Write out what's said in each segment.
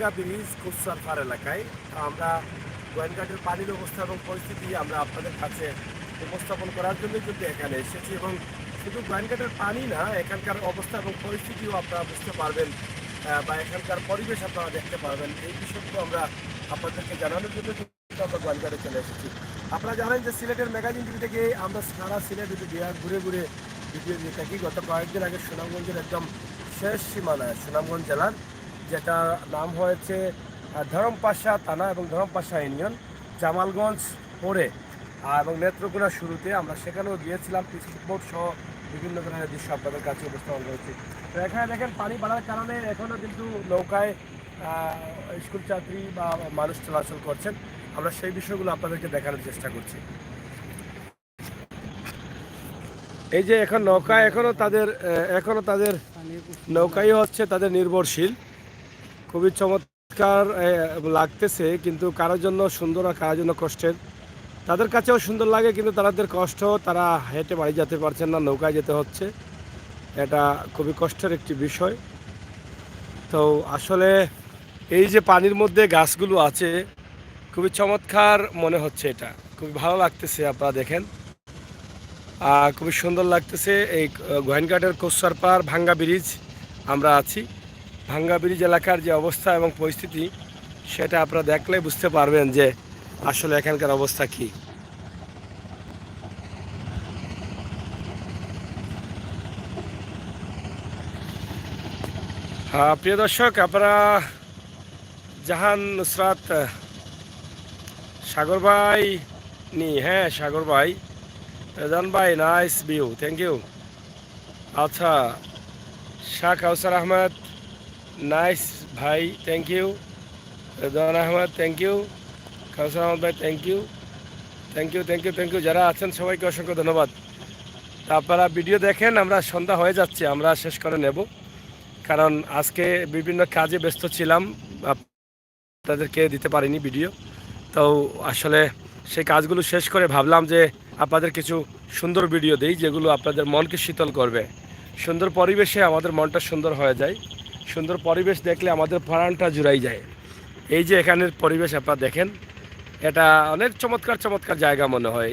ভাঙ্গা ব্রিজ কুসারপাড় এলাকায়। আমরা গোয়েনঘাটের পানির অবস্থা এবং পরিস্থিতি আমরা আপনাদের কাছে উপস্থাপন করার জন্য কিন্তু এখানে এসেছি, এবং শুধু গোয়েনঘাটের পানি না, এখানকার অবস্থা এবং পরিস্থিতিও আপনারা বুঝতে পারবেন বা এখানকার পরিবেশ আপনারা দেখতে পারবেন। এই বিষয়গুলো আমরা আপনাদেরকে জানানোর জন্য কিন্তু আমরা গোয়েনঘাটে চলে এসেছি। আপনারা জানেন যে সিলেটের ম্যাগাজিন টিভি থেকে আমরা সারা সিলেট ঘুরে ঘুরে ভিডিও দিয়ে থাকি। গত কয়েকদিন আগে সুনামগঞ্জের একদম শেষ সীমানায় সুনামগঞ্জ জেলার, যেটা নাম হয়েছে ধরমপাশা থানা এবং ধরমপাশা ইউনিয়ন, জামালগঞ্জ পড়ে এবং নেত্রকোনা শুরুতে আমরা সেখানেও গিয়েছিলাম। পিসবোট সহ বিভিন্ন ধরনের দৃশ্য আপনাদের কাছে উপস্থাপন করেছি। তো এখানে দেখেন পানি বাড়ার কারণে এখনও কিন্তু নৌকায় স্কুল ছাত্রী বা মানুষ চলাচল করছেন। আমরা সেই বিষয়গুলো আপনাদেরকে দেখানোর চেষ্টা করছি। এই যে এখন নৌকায় এখনো তাদের নৌকাই হচ্ছে তাদের নির্ভরশীল। খুবই চমৎকার লাগতেছে, কিন্তু কারোর জন্য সুন্দর আর কারোর জন্য কষ্টের। তাদের কাছেও সুন্দর লাগে, কিন্তু তাদের কষ্ট, তারা হেঁটে বাড়ি যেতে পারছেন না, নৌকায় যেতে হচ্ছে। এটা খুবই কষ্টের একটি বিষয়। তো আসলে এই যে পানির মধ্যে গাছগুলো আছে, খুবই চমৎকার মনে হচ্ছে, এটা খুবই ভালো লাগতেছে। আপনারা দেখেন খুবই সুন্দর লাগতেছে। এই গোয়েনঘাটের কোসারপাড় ভাঙ্গা ব্রিজ আমরা আছি। ভাঙ্গা ব্রিজ এলাকার যে অবস্থা এবং পরিস্থিতি, সেটা আপনারা দেখলে বুঝতে পারবেন যে আসলে এখানকার অবস্থা কি। হ্যাঁ প্রিয় দর্শক, আপনারা জাহান নুসরাত সাগর ভাই হ্যাঁ সাগর ভাই, রেজান ভাই, নাইস ভিউ, থ্যাংক ইউ। আচ্ছা, শাহ কাউসার আহমেদ, নাইস ভাই, thank you. Rezan Ahmed, thank you. Kawsar Ahmad ভাই, thank you, thank you, thank you, thank you. যারা আছেন সবাইকে অসংখ্য ধন্যবাদ। তা আপনারা ভিডিও দেখেন, আমরা সন্ধ্যা হয়ে যাচ্ছে, আমরা শেষ করে নেব, কারণ আজকে বিভিন্ন কাজে ব্যস্ত ছিলাম, আপনাদেরকে দিতে পারিনি ভিডিও। তো আসলে সেই কাজগুলো শেষ করে ভাবলাম যে আপনাদের কিছু সুন্দর ভিডিও দিই, যেগুলো আপনাদের মনকে শীতল করবে। সুন্দর পরিবেশে আমাদের মনটা সুন্দর হয়ে যায়। সুন্দর পরিবেশ দেখলে আমাদের প্রাণটা জুড়াই যায়। এই যে এখানের পরিবেশ আপনারা দেখেন, এটা অনেক চমৎকার চমৎকার জায়গা মনে হয়।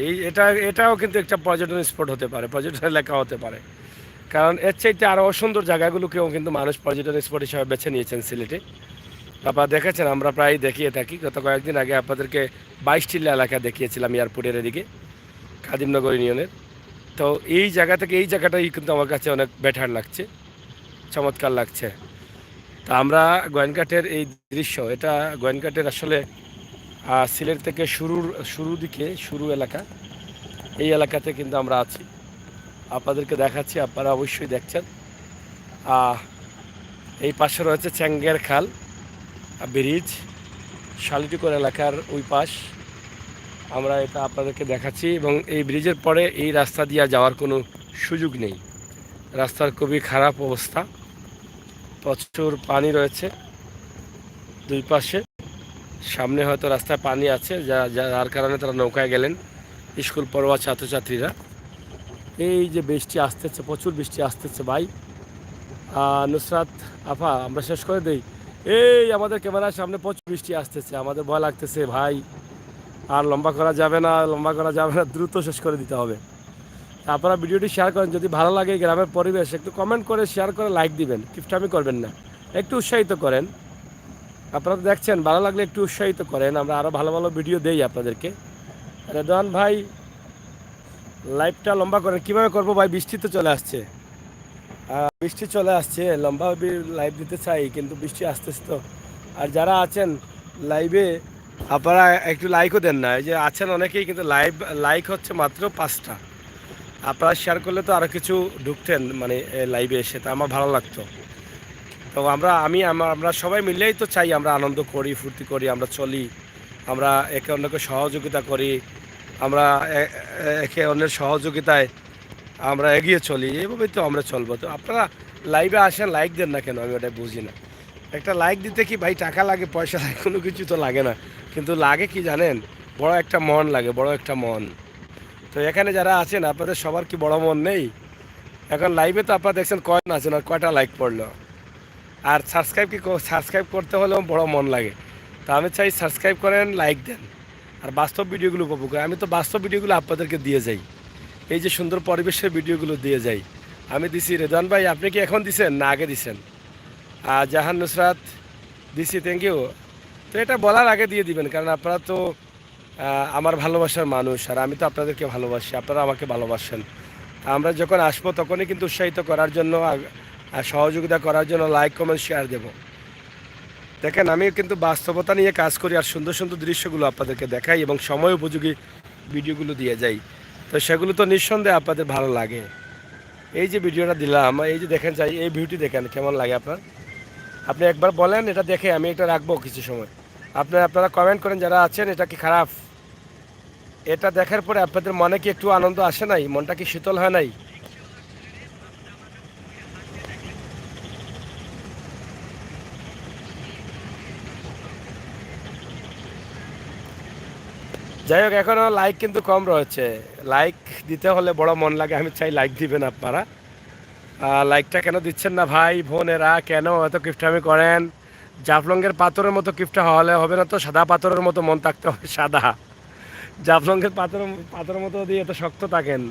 এটাও কিন্তু একটা পর্যটন স্পট হতে পারে, পর্যটন এলাকা হতে পারে, কারণ এর চাইতে আরও অসুন্দর জায়গাগুলোকেও কিন্তু মানুষ পর্যটন স্পট হিসাবে বেছে নিয়েছেন সিলেটে। আপনারা দেখেছেন, আমরা প্রায় দেখিয়ে থাকি। গত কয়েকদিন আগে আপনাদেরকে 22 এলাকা দেখিয়েছিলাম এয়ারপোর্টের এদিকে, কাদিমনগর ইউনিয়নের। তো এই জায়গা থেকে এই জায়গাটাই কিন্তু আমার কাছে অনেক বেটার লাগছে, চমৎকার লাগছে। তা আমরা গোয়েনঘাটের এই দৃশ্য, এটা গোয়েনঘাটের আসলে সিলেট থেকে শুরু এলাকা, এই এলাকাতে কিন্তু আমরা আছি, আপনাদেরকে দেখাচ্ছি, আপনারা অবশ্যই দেখছেন। এই পাশে রয়েছে চ্যাঙ্গের খাল ব্রিজ, শালিটিকোর এলাকার ওই পাশ, আমরা এটা আপনাদেরকে দেখাচ্ছি। এবং এই ব্রিজের পরে এই রাস্তা দিয়ে যাওয়ার কোনো সুযোগ নেই, রাস্তার খুবই খারাপ অবস্থা, প্রচুর পানি রয়েছে দুই পাশে। সামনে হয়তো রাস্তায় পানি আছে, যার কারণে তারা নৌকায় গেলেন স্কুল পড়ুয়া ছাত্রছাত্রীরা। এই যে বৃষ্টি আসতেছে, প্রচুর বৃষ্টি আসতেছে ভাই। নুসরাত আফা, আমরা শেষ করে দেই। এই আমাদের ক্যামেরার সামনে প্রচুর বৃষ্টি আসতেছে, আমাদের ভয় লাগতেছে ভাই। আর লম্বা করা যাবে না, দ্রুত শেষ করে দিতে হবে। আপনারা ভিডিওটি শেয়ার করেন, যদি ভালো লাগে গ্রামের পরিবেশ, একটু কমেন্ট করে শেয়ার করে লাইক দিবেন, কিপটামি করবেন না, একটু উৎসাহিত করেন। আপনারা দেখছেন, ভালো লাগলে একটু উৎসাহিত করেন, আমরা আরও ভালো ভালো ভিডিও দেই আপনাদেরকে। রেদওয়ান ভাই, লাইভটা লম্বা করেন। কীভাবে করবো ভাই, বৃষ্টি তো চলে আসছে, বৃষ্টি চলে আসছে, লম্বা লাইভ দিতে চাই, কিন্তু বৃষ্টি আসতেছে তো। আর যারা আছেন লাইভে, আপনারা একটু লাইকও দেন না। এই যে আছেন অনেকেই, কিন্তু লাইক হচ্ছে মাত্র 5টা। আপনারা শেয়ার করলে তো আরও কিছু ঢুকতেন, মানে লাইভে এসে, তো আমার ভালো লাগতো। তো আমরা সবাই মিলেই তো চাই, আমরা আনন্দ করি, ফুর্তি করি, আমরা চলি, আমরা একে অন্যকে সহযোগিতা করি, আমরা একে অন্যের সহযোগিতায় আমরা এগিয়ে চলি, এইভাবেই তো আমরা চলবো। তো আপনারা লাইভে আসেন, লাইক দেন না কেন, আমি ওটা বুঝি না। একটা লাইক দিতে কি ভাই টাকা লাগে, পয়সা লাগে, কোনো কিছু তো লাগে না, কিন্তু লাগে কি জানেন, বড় একটা মন লাগে, বড় একটা মন। তো এখানে যারা আছেন, আপনাদের সবার কি বড় মন নেই? এখন লাইভে তো আপনারা দেখছেন কয়জন আছেন আর কয়টা লাইক পড়লো। আর সাবস্ক্রাইব করতে হলেও বড় মন লাগে। তো আমি চাই সাবস্ক্রাইব করেন, লাইক দেন, আর বাস্তব ভিডিওগুলো উপভোগ করেন। আমি তো বাস্তব ভিডিওগুলো আপনাদেরকে দিয়ে যাই, এই যে সুন্দর পরিবেশের ভিডিওগুলো দিয়ে যাই। আমি দিছি, রেদওয়ান ভাই আপনি কি এখন দিছেন না আগে দিছেন? জাহান নুসরাত দিছি, থ্যাংক ইউ। তো এটা বলার আগে দিয়ে দিবেন, কারণ আপনারা তো আমার ভালোবাসার মানুষ, আর আমি তো আপনাদেরকে ভালোবাসি, আপনারা আমাকে ভালোবাসেন। আমরা যখন আসবো তখনই কিন্তু উৎসাহিত করার জন্য আর সহযোগিতা করার জন্য লাইক কমেন্ট শেয়ার দেব। দেখেন আমি কিন্তু বাস্তবতা নিয়ে কাজ করি, আর সুন্দর সুন্দর দৃশ্যগুলো আপনাদেরকে দেখাই এবং সময় উপযোগী ভিডিওগুলো দিয়ে যাই। তো সেগুলো তো নিঃসন্দেহে আপনাদের ভালো লাগে। এই যে ভিডিওটা দিলাম, এই যে দেখেন চাই, এই ভিউটি দেখেন কেমন লাগে আপনার? আপনি একবার বলেন, এটা দেখে আমি এটা রাখবো কিছু সময়। আপনারা কমেন্ট করেন যারা আছেন, এটা কি খারাপ? এটা দেখার পরে আপনাদের মনে কি একটু আনন্দ আসে নাই? মনটা কি শীতল হয় নাই? যাই হোক, এখনও লাইক কিন্তু কম রয়েছে। লাইক দিতে হলে বড় মন লাগে, আমি চাই লাইক দিবেন আপনারা। লাইকটা কেন দিচ্ছেন না ভাই বোনেরা? কেন এত কিফটামি করেন? জাফলংয়ের পাথরের মতো কিফটা হলে হবে না তো, সাদা পাথরের মতো মন থাকতে হবে সাদা। জাফলংয়ের পাথরের মতো দিয়ে এত শক্ত থাকেন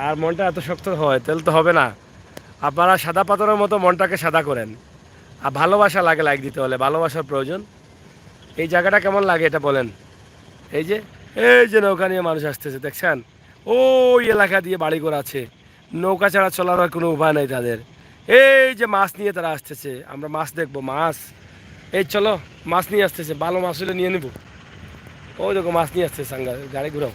আর মনটা এত শক্ত হয়, তাহলে তো হবে না। আপনারা সাদা পাথরের মতো মনটাকে সাদা করেন। আর ভালোবাসা লাগে লাইক দিতে হলে, ভালোবাসার প্রয়োজন। এই জায়গাটা কেমন লাগে এটা বলেন? এই যে নৌকা নিয়ে মানুষ আসতেছে দেখছেন, ওই এলাকা দিয়ে বাড়িঘর আছে, নৌকা ছাড়া চলার আর কোনো উপায় নেই তাদের। এই যে মাছ নিয়ে তারা আসতেছে, আমরা মাছ দেখবো, মাছ। এই চলো, মাছ নিয়ে আসতেছে, ভালো মাছ হলে নিয়ে নেবো। ওই দেখো মাছ নিয়ে আসছে সাঙ্গা, গাড়ি ঘুরাও।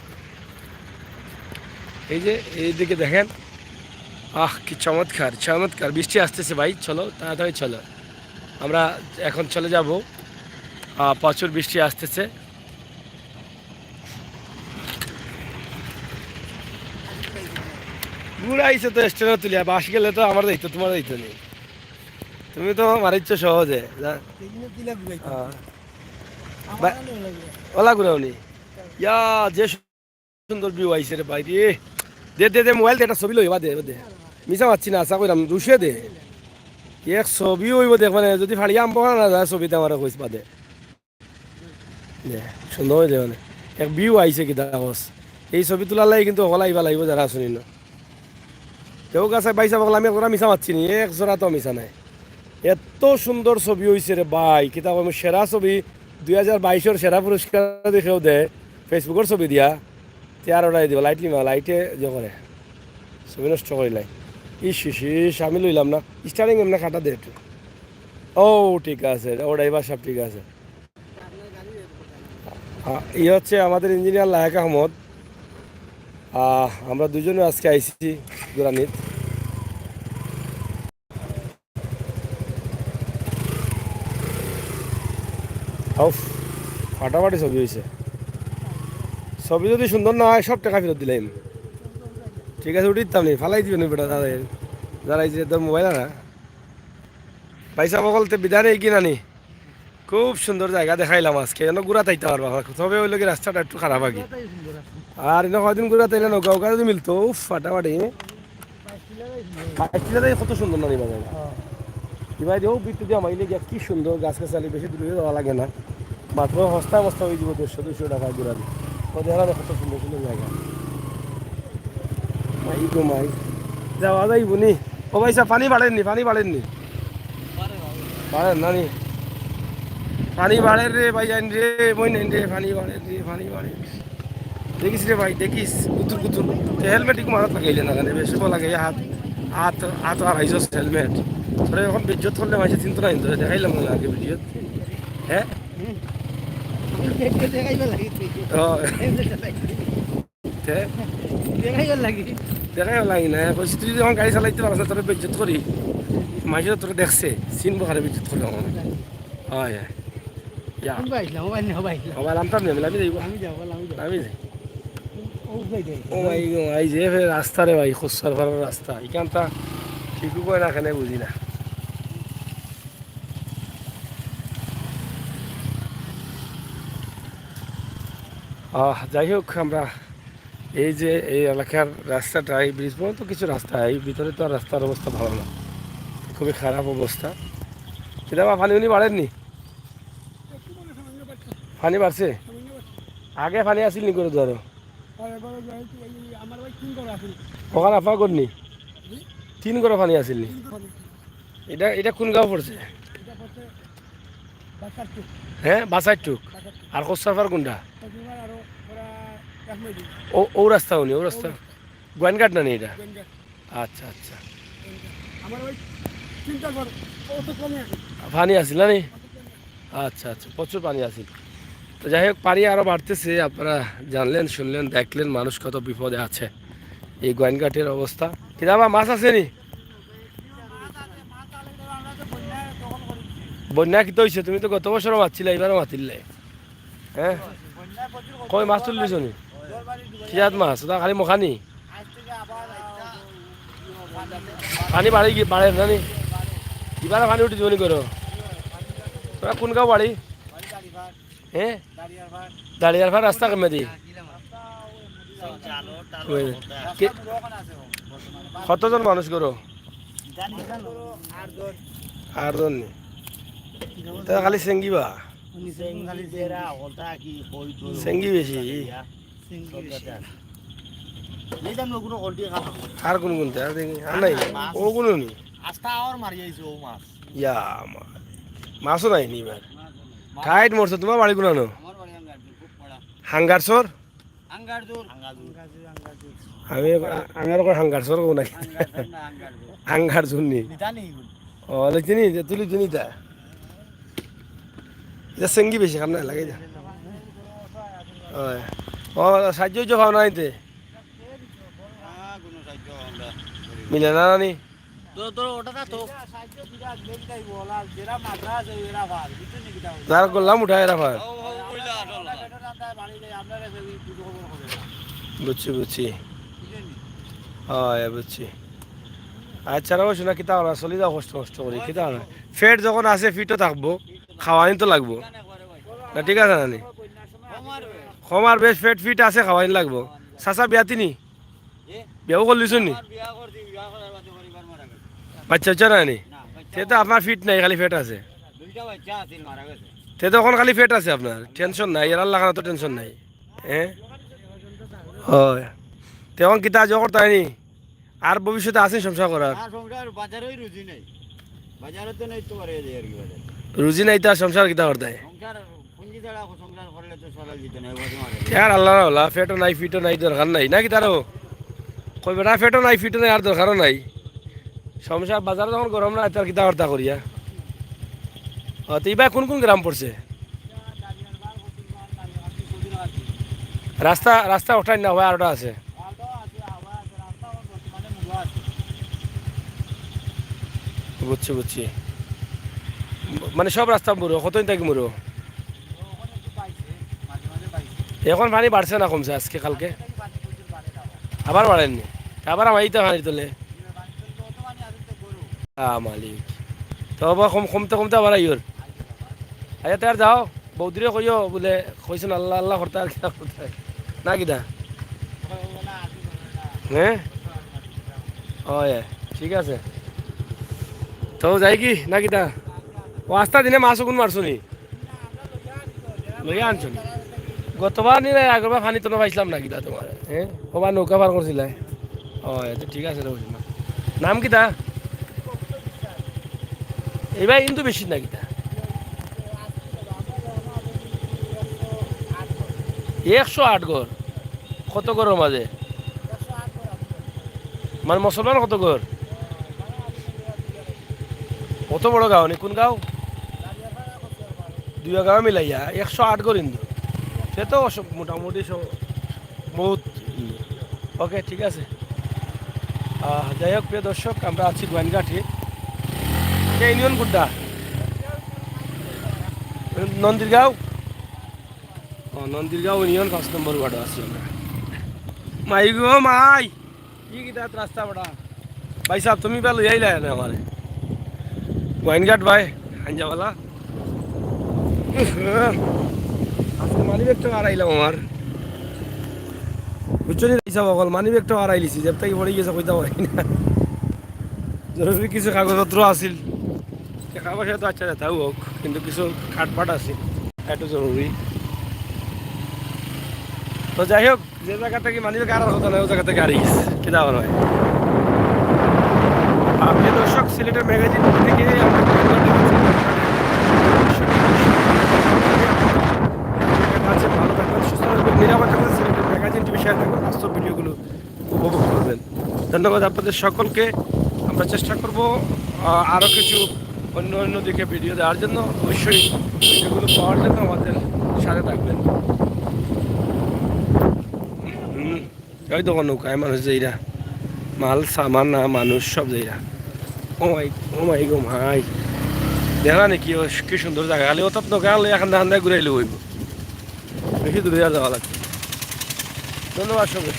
এই যে এইদিকে দেখেন, কি চমৎকার চমৎকার বৃষ্টি আসতেছে ভাই, চলো তাড়াতাড়ি চলো, আমরা এখন চলে যাব। প্রচুর বৃষ্টি আসতেছে। ঘুরাইছে তো স্টেশনে তুলিয়া, বাস গেলে তো আমার দায়িত্ব, তোমার দায়িত্ব নেই। তুমি তো মারিচ্ছ সহজে। ওলা ঘুরাও নি, ইয়া যে সুন্দর ভিউ আইছে রে ভাই রে। দে মোবাইল দে, একটা ছবি লইবা দে দে, মিশা মারছি না, আশা কইরাম রুশিয়ে দে। এক ছবি হইব দেখ, মানে যদি ফাড়িয়া আম পাওয়া না যায় ছবিতে আমার কইস বাদে দে, সুন্দর হয়ে যায় মানে এক ভিউ আইছে কি দাস। এই ছবি তোলার কিন্তু হলা আইবা লাগবে যারা শুনি না। কেউ কাছে বাইসা বকল, আমি ওরা মিশা মারছি নি, এক জোড়া তো মিশা নাই। এত সুন্দর ছবি হয়েছে রে ভাই, কিতাব আমি সেরা ছবি 2022-এর সেরা পুরস্কার দেখেও দে ফেসবুকের ছবি দিয়া, তেয়ার ওটাই দিব লাইটে যে করে ছবি নষ্ট করিলাই। ইস আমি লইলাম না, স্টারিং এমনি কাটা দে একটু। ও ঠিক আছে, ওটাই বা সব ঠিক আছে। এই হচ্ছে আমাদের ইঞ্জিনিয়ার লায়েক আহমদ। আমরা দুজনে আজকে আইসি গুরানিত। ফাটাফাটি ছবি হয়েছে। ছবি যদি সুন্দর না হয় সব টাকা ফেরত দিলাম। ঠিক আছে, উঠিতাম নি, ফালাই দিবেন বেটা তাদের যারা এই যে তোর মোবাইল না পয়সা বকলতে বিধানে কি নানি। খুব সুন্দর জায়গা দেখাইলাম আজকে, যেন ঘুরা তাইতে পারবা, তবে ওই লোকের রাস্তাটা একটু খারাপ আগে। আর এনে কয়দিন ঘুরা তাইলে নৌকা উকা যদি মিলতো, ফাটাফাটি। কত সুন্দর নানি বাজার এবার দিয়েও বৃত্তি দিয়ে মাইলে গিয়া কি সুন্দর, গাছ গাছালি বেশি দূরে যাওয়া লাগে না, মাত্র সস্তা মস্তা হয়ে যাব 150-200 টাকা ঘুরা দিই। ও দেখলাম কত সুন্দর সুন্দর জায়গা। মাই গো মাই, যাওয়া যাইব নি? ও ভাইসা পানি বাড়েননি বাড়েন নানি, পানি বাড়ে রে ভাই, জানি রে বই নেন রে, পানি বাড়ে দেখিস রে ভাই, দেখিস কুতুর হেলমেট একটু মারাত লাগাইলে না জানে, বেশ লাগে হাত হাত হাত আর হাইজ হেলমেট ধরে এখন বিদ্যুৎ করলে মাঝে চিন্তা নাই ধরে দেখাইলাম না আগে ভিডিও। হ্যাঁ দেখাই লাগি না, বলছি তুই যখন গাড়ি চালাইতে পারছ না তোর বিদ্যুৎ করি, মাঝে তোর দেখছে চিনবো হারে বিদ্যুৎ করে আমার। হয় মোবাইল আমতাম নেই, আমি যাই। ও ভাই এই যে রাস্তা রে ভাই, খুচর ভাড়ার রাস্তা এখানটা ঠিকই করে না, কেন বুঝি না। যাই হোক, আমরা এই যে এই এলাকার রাস্তাটা, এই ব্রিজ পর্যন্ত কিছু রাস্তা, এই ভিতরে তো আর রাস্তার অবস্থা ভালো না, খুবই খারাপ অবস্থা। কিতাবা পানি উনি বাড়েননি? পানি বাড়ছে? আগে পানি আসিল নি করে ধরো? ওখানে আপনার করনি? 3 ঘর পানি আসিল নি? এটা এটা কোন গাঁও পড়ছে? হ্যাঁ বাসার টুক। আর কোসাফার কোনটা? ও রাস্তা উনি ও রাস্তা গোয়েনঘাট না নি এটা? আচ্ছা আচ্ছা পানি আসিল না নি? আচ্ছা আচ্ছা প্রচুর পানি আসিল। তো যাই হোক পানি আরও বাড়তেছে, আপনারা জানলেন শুনলেন দেখলেন মানুষ কত বিপদে আছে। এই গোয়েনঘাটের অবস্থা কিতাবা মাছ আছে নি? বন্যা কি তো হয়েছে? তুমি তো গত বছরও মারছিলে, এবারও মাতিলে। হ্যাঁ কই মাছ তুললিছ নি? কিয়াত মাছ ওটা খালি মখানি? পানি বাড়ি বাড়ে না নি? এবারে পানি উঠে জনি করো। তোরা কোন গাঁও বাড়ি? হ্যাঁ দাঁড়িয়ার ভাড় রাস্তা কমে দি কতজন মানুষ করো? 8 জন নি? তারা খালি চেঙ্গি বা চেঙ্গি বেশি। আর কোন কোনতে আর দেখি আর নাই ও কোনো নি? ইয়া মাছও নাই নি এবার? টাইট মরছো তোমার বাড়ি কোনানো? হাঙ্গারসর? আমি আঙ্গার হাঙ্গারসর কো নাকি? হাঙ্গার জুননি ও লিখছিনি যে তুলি চিনি তা এটা চেঙ্গি বেশি খাম না লাগে যা ও সাহায্য খাও না এতে মিলে না নি? যার করলাম উঠা এরা ভার বুঝছি বুঝছি হয় বুঝছি। আচ্ছা রাখো শোনা কিতা না চলি যাও কষ্ট কষ্ট করি কিতা না ফেট যখন আছে ফিটও থাকবো খাওয়াইন তো লাগবো না ঠিক আছে নানি কমার বেশ ফেট ফিট আছে খাওয়াইন লাগবো। চাচা বিয়া তিনি বিয়াও করলিছুন নি? বাচ্চা বাচ্চা নানি? সে তো আপনার ফিট নাই খালি ফেট আছে? সে তো এখন খালি ফেট আছে আপনার টেনশন নাই এর লাগানো তো টেনশন নাই। হ্যাঁ হয় তখন কিতা জগর তাই নি আর ভবিষ্যতে আছে সংসার করার? রুজি নাই তার সংসার কিতা করতে? আর আল্লাহ আল্লাহ ফেটও নাই ফিটও নাই দরকার নাই নাকি তারও কই বেটা ফেটও নাই ফিটও নাই আর দরকারও নাই। সংসার বাজারে যখন গরম না তার কিতা বার্তা করিয়া তো এইবার কোন কোন গ্রাম পড়ছে? রাস্তা রাস্তা ওঠাই না হয় আরোটা আছে? বুঝছি বুঝছি মানে সব রাস্তা মুড়ো কতদিন থাকি মুড়ো? এখন পানি বাড়ছে না কমছে আজকে কালকে? আবার বাড়েননি? আবার আমার এইটা পানি তোলে মালিক তো আবার কমতে কমতে আবার আইর আচ্ছা তার যাও বৌদিরে কইও বলে কইছেন আল্লাহ আল্লাহ করতে আর কিতা করতে না কিতা? হ্যাঁ ও ঠিক আছে তো যাই কি না কিতা? ও আস্তা দিনে মাছ কোন মারছো নি? লইয়া আনছো নি? গতবার নিলে আগরবার পানি তো পাইছিলাম না কিতা তোমার? হ্যাঁ কবার নৌকা পার করছিলে? ও আচ্ছা ঠিক আছে নাম কিতা? এইবার কিন্তু বেশি না কিতা? 108 ঘর? কত ঘরের মাঝে? মানে মুসলমান কত ঘর? কত বড় গাঁও নি কোন গাঁও? 2 গাঁও মিলাইয়া 108 ঘর হিন্দু সে তো মোটামুটি বহুত ওকে ঠিক আছে। যাই হোক প্রিয় দর্শক আমরা আছি গোয়েনঘাটে ইউনিয়ন গুড্ডা নন্দীরগাঁও নন্দীরগাঁও ইউনিয়ন 5 নম্বর ওয়ার্ড আছি আমরা। মাই গো মাই কি কিতা রাস্তা বড়া ভাই সাহেব তুমি বা লই আইলা না আমারে গোয়েনঘাট ভাই হাঞ্জাওয়ালা আজকে মানি ব্যাগটা হারাইলাম আমার বুঝছো নি হিসাব অকল মানি ব্যাগটা হারাই লিছি জেব থেকে পড়ে গেছে কইতে পারি না জরুরি কিছু কাগজপত্র আছিল টাকা পয়সা তো আচ্ছা তাও হোক, কিন্তু কিছু কাটপাট আছে, একটু জরুরি। তো যাই হোক, যে জায়গা থেকে মানি গাড়ার হতো না ওই জায়গা থেকে গাড়ি গেছে, কি দাওয়া নয়। আপনি দর্শক, সিলেটের ম্যাগাজিন থেকে আমরা ভালো থাকবেন, সুস্থ থাকবেন, নিরাপদ থাকবেন। সিলেটের ম্যাগাজিন টিভি শেয়ার থাকবেন, বাস্তব ভিডিওগুলো উপভোগ করবেন। ধন্যবাদ আপনাদের সকলকে। আমরা চেষ্টা করব আরও কিছু অন্য অন্য দিকে ভিডিও দেওয়ার জন্য। অবশ্যই ভিডিওগুলো পাওয়ার জন্য আমাদের সাথে থাকবেন। ওই দোকান নৌকায় মানুষ যাইরা, মাল সামান না মানুষ সব যাইরা। ও মাই গো মাই, দেখা নাকি কি সুন্দর জায়গা, খালি অত নৌকা আনলে এখন ধান ঘুরাইলে হইব, বেশি দূরে যাওয়া লাগবে। ধন্যবাদ সবাই।